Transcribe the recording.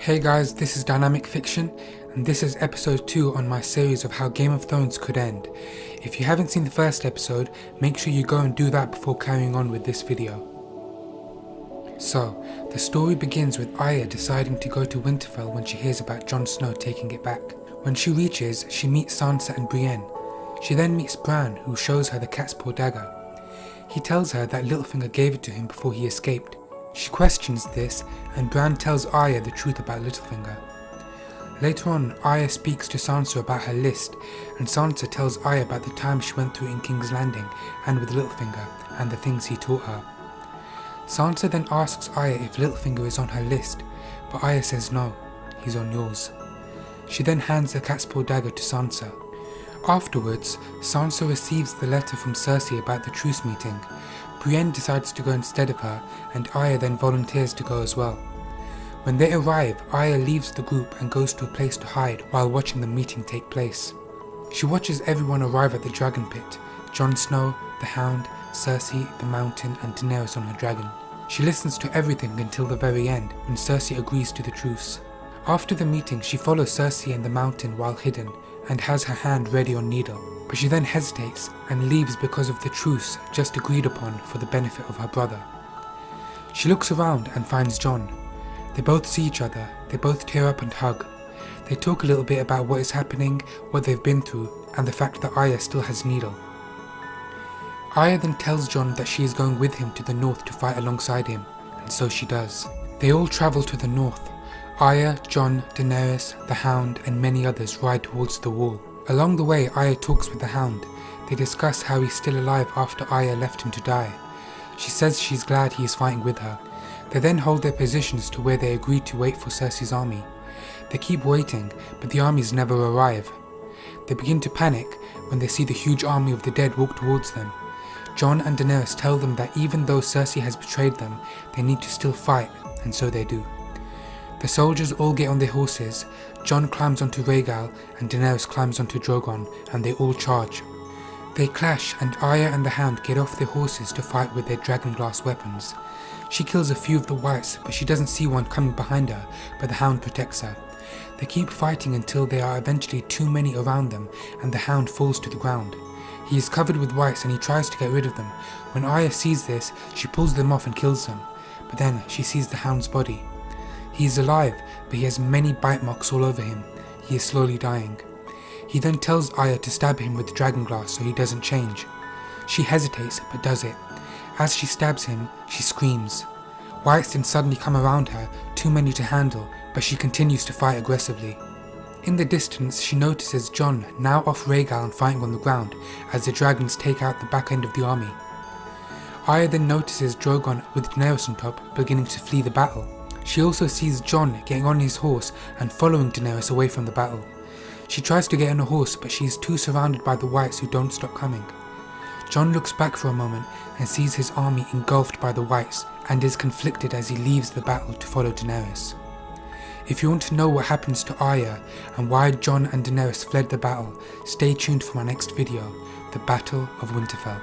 Hey guys, this is Dynamic Fiction, and this is episode 2 on my series of how Game of Thrones could end. If you haven't seen the first episode, make sure you go and do that before carrying on with this video. So, the story begins with Arya deciding to go to Winterfell when she hears about Jon Snow taking it back. When she reaches, she meets Sansa and Brienne. She then meets Bran, who shows her the cat's paw dagger. He tells her that Littlefinger gave it to him before he escaped. She questions this, and Bran tells Arya the truth about Littlefinger. Later on, Arya speaks to Sansa about her list, and Sansa tells Arya about the time she went through in King's Landing and with Littlefinger, and the things he taught her. Sansa then asks Arya if Littlefinger is on her list, but Arya says no, he's on yours. She then hands the cat's paw dagger to Sansa. Afterwards, Sansa receives the letter from Cersei about the truce meeting. Brienne decides to go instead of her, and Arya then volunteers to go as well. When they arrive, Arya leaves the group and goes to a place to hide while watching the meeting take place. She watches everyone arrive at the dragon pit: Jon Snow, the Hound, Cersei, the Mountain, and Daenerys on her dragon. She listens to everything until the very end, when Cersei agrees to the truce. After the meeting, she follows Cersei and the Mountain while hidden, and has her hand ready on Needle, but she then hesitates and leaves because of the truce just agreed upon for the benefit of her brother. She looks around and finds Jon. They both see each other, they both tear up and hug. They talk a little bit about what is happening, what they've been through, and the fact that Arya still has Needle. Arya then tells Jon that she is going with him to the north to fight alongside him, and so she does. They all travel to the north. Arya, Jon, Daenerys, the Hound, and many others ride towards the wall. Along the way, Arya talks with the Hound. They discuss how he's still alive after Arya left him to die. She says she's glad he is fighting with her. They then hold their positions to where they agree to wait for Cersei's army. They keep waiting, but the armies never arrive. They begin to panic when they see the huge army of the dead walk towards them. Jon and Daenerys tell them that even though Cersei has betrayed them, they need to still fight, and so they do. The soldiers all get on their horses. Jon climbs onto Rhaegal and Daenerys climbs onto Drogon, and they all charge. They clash, and Arya and the Hound get off their horses to fight with their dragonglass weapons. She kills a few of the whites, but she doesn't see one coming behind her, but the Hound protects her. They keep fighting until there are eventually too many around them, and the Hound falls to the ground. He is covered with whites and he tries to get rid of them. When Arya sees this, she pulls them off and kills them, but then she sees the Hound's body. He is alive, but he has many bite marks all over him. He is slowly dying. He then tells Arya to stab him with the dragonglass so he doesn't change. She hesitates, but does it. As she stabs him, she screams. Whites then suddenly come around her, too many to handle, but she continues to fight aggressively. In the distance, she notices Jon, now off Rhaegal and fighting on the ground, as the dragons take out the back end of the army. Arya then notices Drogon with Daenerys on top, beginning to flee the battle. She also sees Jon getting on his horse and following Daenerys away from the battle. She tries to get on a horse, but she is too surrounded by the whites who don't stop coming. Jon looks back for a moment and sees his army engulfed by the whites and is conflicted as he leaves the battle to follow Daenerys. If you want to know what happens to Arya and why Jon and Daenerys fled the battle, stay tuned for my next video, The Battle of Winterfell.